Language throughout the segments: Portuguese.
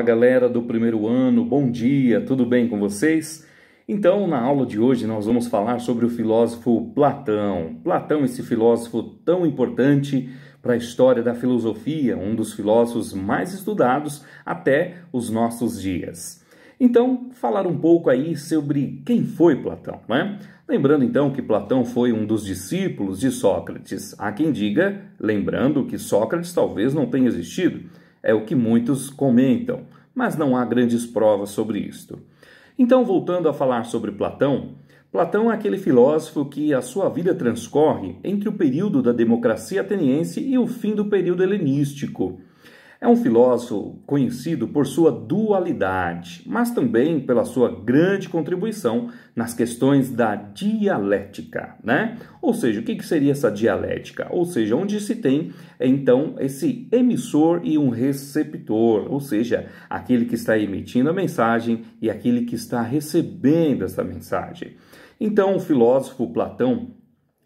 Galera do primeiro ano, bom dia, tudo bem com vocês? Então, na aula de hoje nós vamos falar sobre o filósofo Platão. Platão, esse filósofo tão importante para a história da filosofia, um dos filósofos mais estudados até os nossos dias. Então, falar um pouco aí sobre quem foi Platão, né? Lembrando então que Platão foi um dos discípulos de Sócrates. Há quem diga, lembrando que Sócrates talvez não tenha existido. É o que muitos comentam, mas não há grandes provas sobre isto. Então, voltando a falar sobre Platão, Platão é aquele filósofo que a sua vida transcorre entre o período da democracia ateniense e o fim do período helenístico. É um filósofo conhecido por sua dualidade, mas também pela sua grande contribuição nas questões da dialética, né? Ou seja, o que seria essa dialética? Ou seja, onde se tem, então, esse emissor e um receptor, ou seja, aquele que está emitindo a mensagem e aquele que está recebendo essa mensagem. Então, o filósofo Platão,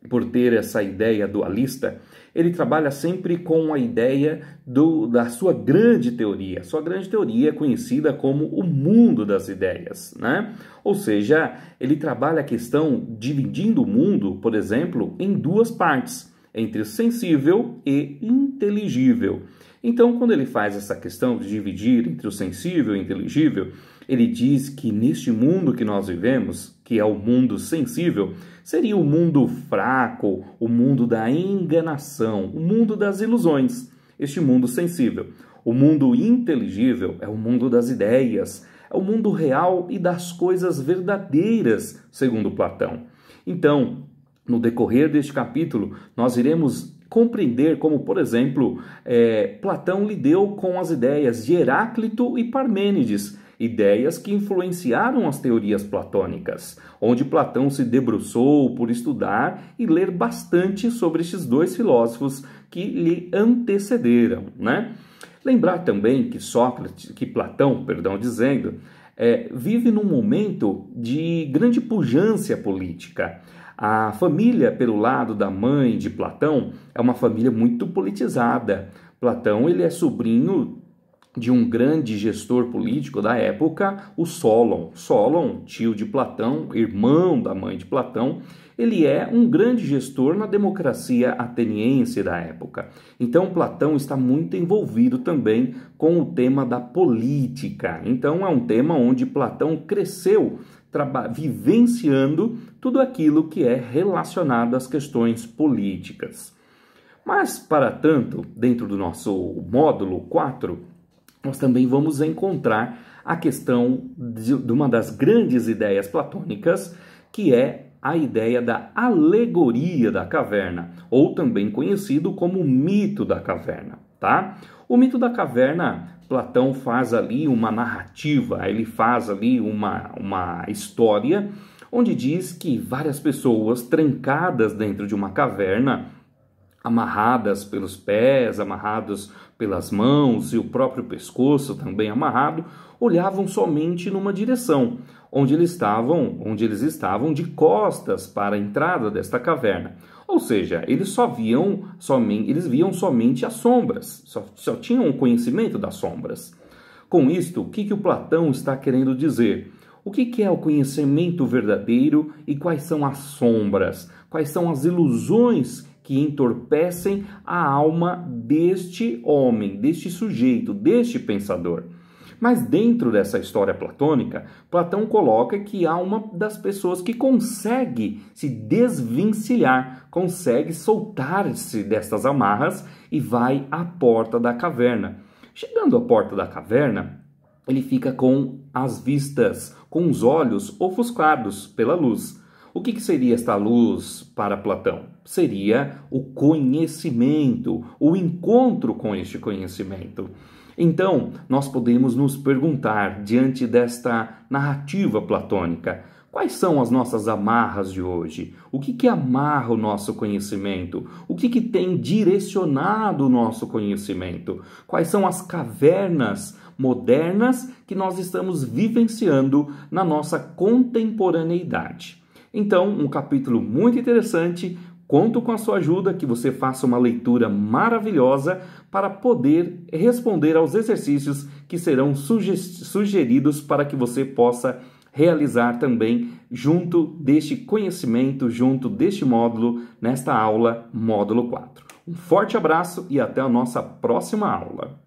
por ter essa ideia dualista, ele trabalha sempre com a ideia da sua grande teoria. Sua grande teoria é conhecida como o mundo das ideias, né? Ou seja, ele trabalha a questão dividindo o mundo, por exemplo, em duas partes, entre sensível e inteligível. Então, quando ele faz essa questão de dividir entre o sensível e o inteligível, ele diz que neste mundo que nós vivemos, que é o mundo sensível, seria o mundo fraco, o mundo da enganação, o mundo das ilusões, este mundo sensível. O mundo inteligível é o mundo das ideias, é o mundo real e das coisas verdadeiras, segundo Platão. Então, no decorrer deste capítulo, nós iremos compreender como, por exemplo, Platão lidou com as ideias de Heráclito e Parmênides, ideias que influenciaram as teorias platônicas, onde Platão se debruçou por estudar e ler bastante sobre estes dois filósofos que lhe antecederam, né? Lembrar também que Platão, vive num momento de grande pujança política. A família, pelo lado da mãe de Platão, é uma família muito politizada. Platão, ele é sobrinho de um grande gestor político da época, o Solon. Solon, tio de Platão, irmão da mãe de Platão, ele é um grande gestor na democracia ateniense da época. Então, Platão está muito envolvido também com o tema da política. Então, é um tema onde Platão cresceu vivenciando tudo aquilo que é relacionado às questões políticas. Mas, para tanto, dentro do nosso módulo 4, nós também vamos encontrar a questão de uma das grandes ideias platônicas, que é a ideia da alegoria da caverna, ou também conhecido como mito da caverna, tá? O mito da caverna, Platão faz ali uma narrativa, ele faz ali uma história, onde diz que várias pessoas trancadas dentro de uma caverna, amarradas pelos pés, amarrados pelas mãos e o próprio pescoço também amarrado, olhavam somente numa direção, onde eles estavam de costas para a entrada desta caverna. Ou seja, eles viam somente as sombras, só tinham conhecimento das sombras. Com isto, o que o Platão está querendo dizer? O que é o conhecimento verdadeiro e quais são as sombras? Quais são as ilusões que entorpecem a alma deste homem, deste sujeito, deste pensador? Mas dentro dessa história platônica, Platão coloca que há uma das pessoas que consegue se desvencilhar, consegue soltar-se destas amarras e vai à porta da caverna. Chegando à porta da caverna, ele fica com as vistas, com os olhos ofuscados pela luz. O que seria esta luz para Platão? Seria o conhecimento, o encontro com este conhecimento. Então, nós podemos nos perguntar, diante desta narrativa platônica, quais são as nossas amarras de hoje? O que amarra o nosso conhecimento? O que tem direcionado o nosso conhecimento? Quais são as cavernas modernas que nós estamos vivenciando na nossa contemporaneidade? Então, um capítulo muito interessante, conto com a sua ajuda, que você faça uma leitura maravilhosa para poder responder aos exercícios que serão sugeridos para que você possa realizar também junto deste conhecimento, junto deste módulo, nesta aula, módulo 4. Um forte abraço e até a nossa próxima aula.